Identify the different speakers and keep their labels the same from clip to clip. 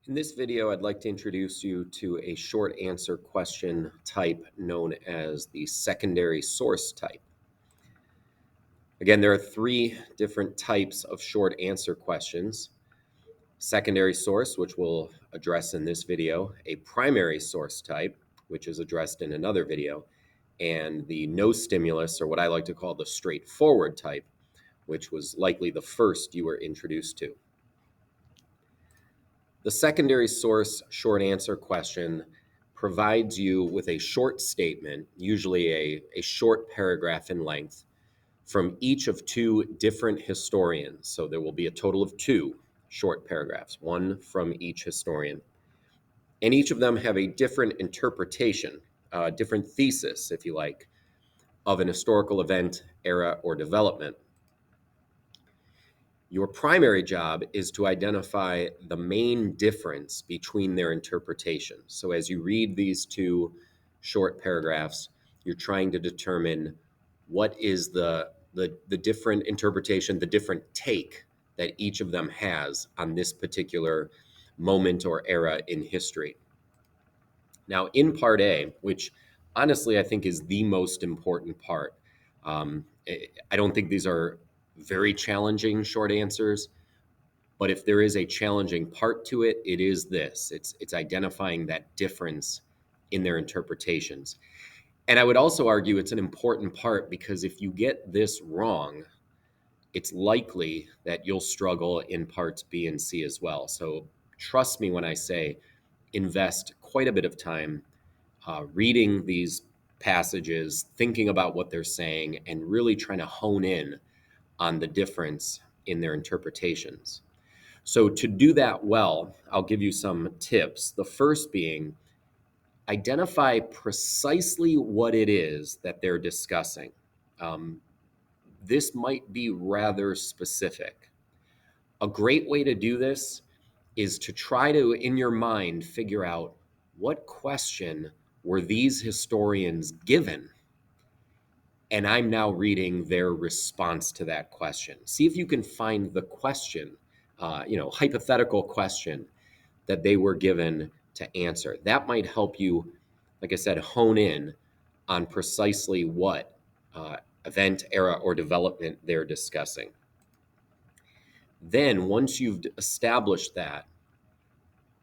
Speaker 1: In this video, I'd like to introduce you to a short answer question type known as the secondary source type. Again, there are three different types of short answer questions. Secondary source, which we'll address in this video, a primary source type, which is addressed in another video, and the no stimulus, or what I like to call the straightforward type, which was likely the first you were introduced to. The secondary source short answer question provides you with a short statement, usually a short paragraph in length, from each of two different historians. So there will be a total of two short paragraphs, one from each historian. And each of them have a different interpretation, different thesis, if you like, of an historical event, era, or development. Your primary job is to identify the main difference between their interpretations. So as you read these two short paragraphs, you're trying to determine what is the different interpretation, the different take that each of them has on this particular moment or era in history. Now, in part A, which honestly I think is the most important part, I don't think these are very challenging short answers, but if there is a challenging part to it, it is this. It's identifying that difference in their interpretations. And I would also argue it's an important part because if you get this wrong, it's likely that you'll struggle in parts B and C as well. So trust me when I say invest quite a bit of time reading these passages, thinking about what they're saying, and really trying to hone in on the difference in their interpretations. So to do that well, I'll give you some tips. The first being identify precisely what it is that they're discussing. This might be rather specific. A great way to do this is to try to, in your mind, figure out what question were these historians given, and I'm now reading their response to that question. See if you can find the question, hypothetical question that they were given to answer. That might help you, like I said, hone in on precisely what event, era, or development they're discussing. Then, once you've established that,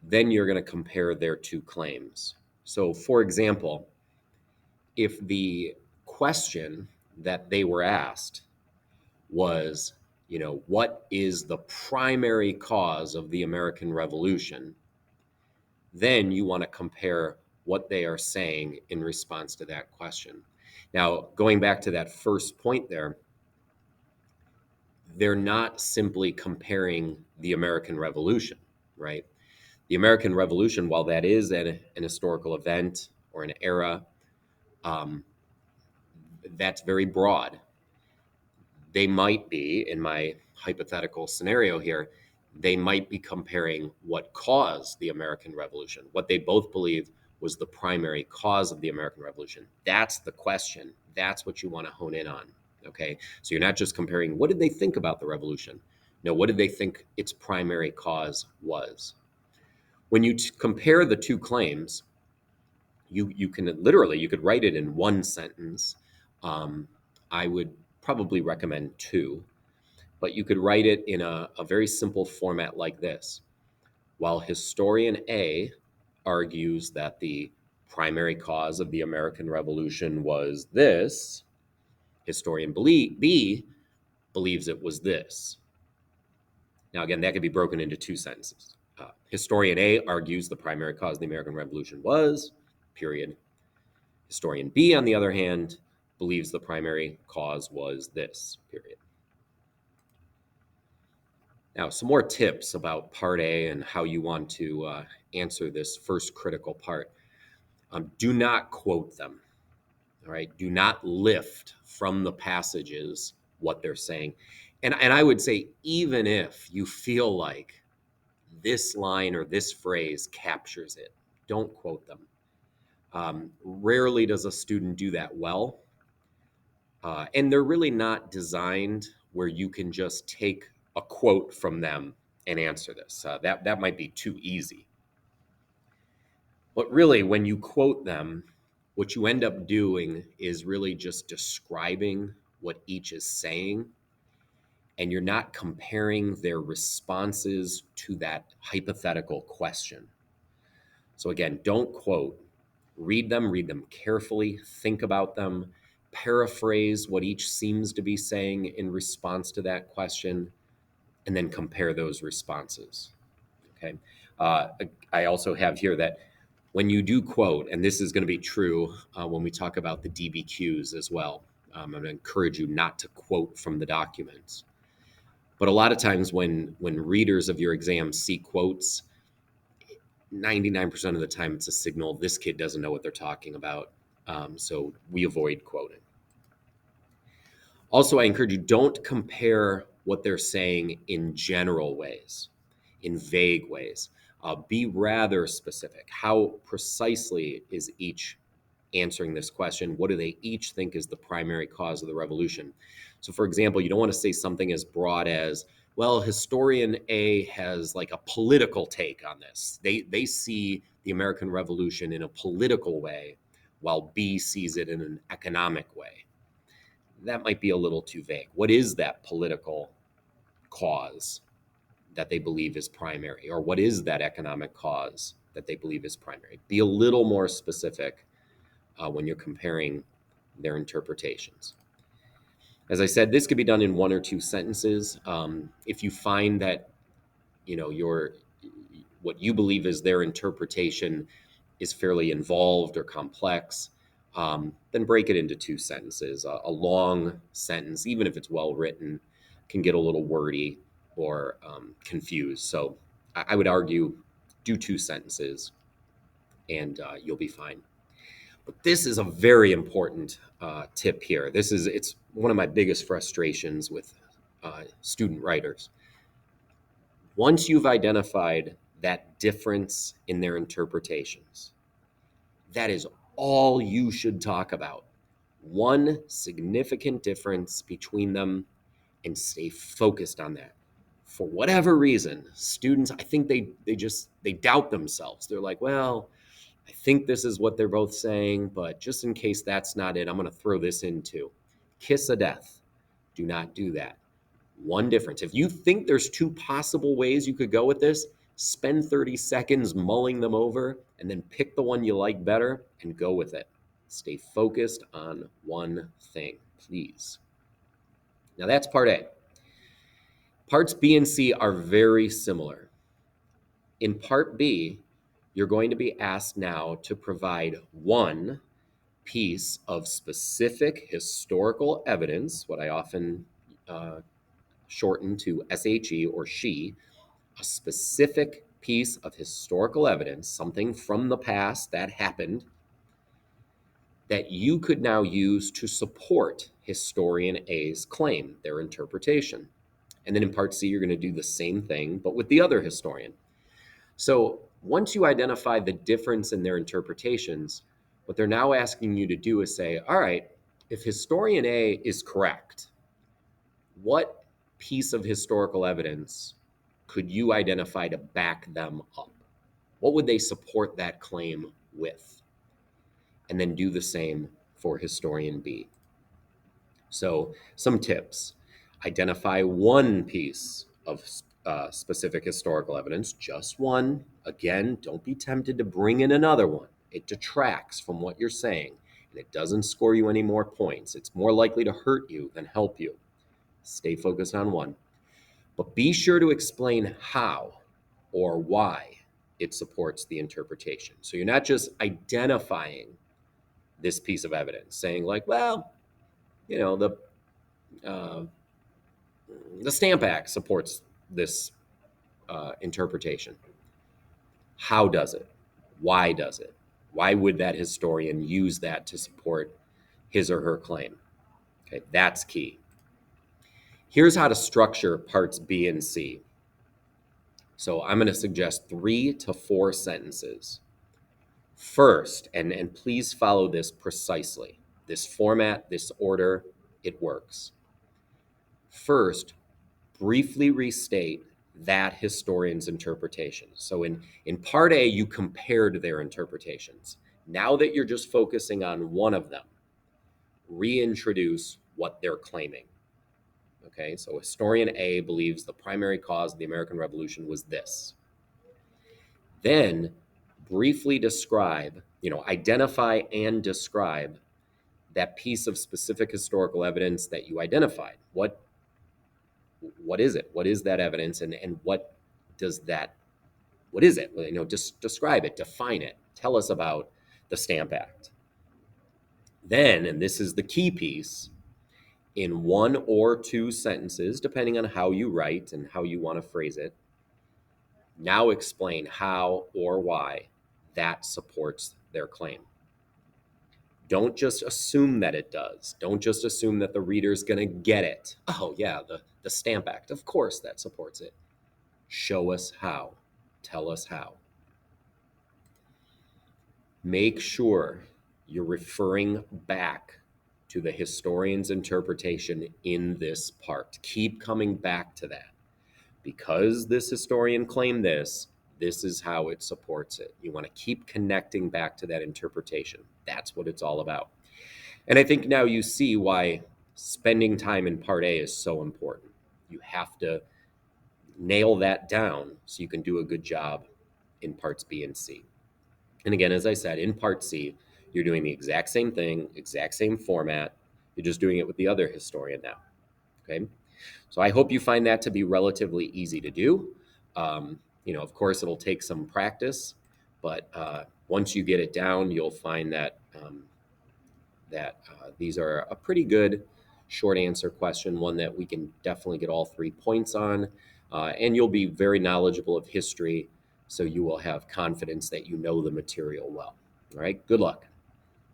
Speaker 1: then you're going to compare their two claims. So, for example, if the question that they were asked was, what is the primary cause of the American Revolution? Then you want to compare what they are saying in response to that question. Now, going back to that first point there, they're not simply comparing the American Revolution, right? The American Revolution, while that is an historical event or an era, that's very broad. They might be, in my hypothetical scenario here, they might be comparing what caused the American Revolution, what they both believe was the primary cause of the American Revolution. That's the question. That's what you want to hone in on. Okay. So you're not just comparing what did they think about the revolution? No, what did they think its primary cause was? When you compare the two claims, you can literally, you could write it in one sentence. I would probably recommend two, but you could write it in a very simple format like this. While historian A argues that the primary cause of the American Revolution was this, historian B believes it was this. Now, again, that could be broken into two sentences. Historian A argues the primary cause of the American Revolution was, period. Historian B, on the other hand, believes the primary cause was this, period. Now, some more tips about part A and how you want to answer this first critical part. Do not quote them, all right? Do not lift from the passages what they're saying. And I would say, even if you feel like this line or this phrase captures it, don't quote them. Rarely does a student do that well. And they're really not designed where you can just take a quote from them and answer this. That might be too easy. But really, when you quote them, what you end up doing is really just describing what each is saying, and you're not comparing their responses to that hypothetical question. So, again, don't quote, read them carefully, think about them, paraphrase what each seems to be saying in response to that question, and then compare those responses. Okay. Uh, I also have here that when you do quote, and this is going to be true when we talk about the DBQs as well, I'm going to encourage you not to quote from the documents. But a lot of times when readers of your exam see quotes, 99% of the time it's a signal this kid doesn't know what they're talking about. So we avoid quoting. Also, I encourage you, don't compare what they're saying in general ways, in vague ways. Be rather specific. How precisely is each answering this question? What do they each think is the primary cause of the revolution? So, for example, you don't want to say something as broad as, well, historian A has like a political take on this. They see the American Revolution in a political way, while B sees it in an economic way. That might be a little too vague. What is that political cause that they believe is primary? Or what is that economic cause that they believe is primary? Be a little more specific when you're comparing their interpretations. As I said, this could be done in one or two sentences. If you find that what you believe is their interpretation is fairly involved or complex, then break it into two sentences. A long sentence, even if it's well written, can get a little wordy or confused. So I would argue do two sentences and you'll be fine. But this is a very important tip here. It's one of my biggest frustrations with student writers. Once you've identified that difference in their interpretations, that is all you should talk about. One significant difference between them, and stay focused on that. For whatever reason, students, I think they doubt themselves. They're like, well, I think this is what they're both saying, but just in case that's not it, I'm going to throw this in too. Kiss of death. Do not do that. One difference. If you think there's two possible ways you could go with this, spend 30 seconds mulling them over and then pick the one you like better and go with it. Stay focused on one thing, please. Now that's part A. Parts B and C are very similar. In part B, you're going to be asked now to provide one piece of specific historical evidence, what I often shorten to SHE or SHE, a specific piece of historical evidence, something from the past that happened, that you could now use to support historian A's claim, their interpretation. And then in part C, you're going to do the same thing, but with the other historian. So once you identify the difference in their interpretations, what they're now asking you to do is say, all right, if historian A is correct, what piece of historical evidence could you identify to back them up? What would they support that claim with? And then do the same for historian B. So some tips. Identify one piece of specific historical evidence, just one. Again, don't be tempted to bring in another one. It detracts from what you're saying, and it doesn't score you any more points. It's more likely to hurt you than help you. Stay focused on one. But be sure to explain how or why it supports the interpretation. So you're not just identifying this piece of evidence, saying like, well, you know, the Stamp Act supports this interpretation. How does it? Why does it? Why would that historian use that to support his or her claim? Okay, that's key. Here's how to structure parts B and C. So I'm going to suggest 3 to 4 sentences. First, and please follow this precisely. This format, this order, it works. First, briefly restate that historian's interpretation. So in part A, you compared their interpretations. Now that you're just focusing on one of them, reintroduce what they're claiming. Okay, so historian A believes the primary cause of the American Revolution was this. Then briefly describe, identify and describe that piece of specific historical evidence that you identified. What is it? What is that evidence, and what is it? Just describe it, define it, tell us about the Stamp Act. Then, and this is the key piece, in one or two sentences, depending on how you write and how you want to phrase it, now explain how or why that supports their claim. Don't just assume that it does. Don't just assume that the reader's going to get it. Oh, yeah, the Stamp Act, of course that supports it. Show us how. Tell us how. Make sure you're referring back to the historian's interpretation in this part. Keep coming back to that. Because this historian claimed this is how it supports it. You want to keep connecting back to that interpretation. That's what it's all about. And I think now you see why spending time in part A is so important. You have to nail that down so you can do a good job in parts B and C. And again, as I said, in part C, you're doing the exact same thing, exact same format. You're just doing it with the other historian now. Okay. So I hope you find that to be relatively easy to do. Of course, it'll take some practice, but once you get it down, you'll find that these are a pretty good short answer question, one that we can definitely get all 3 points on, and you'll be very knowledgeable of history, so you will have confidence that you know the material well. All right, good luck.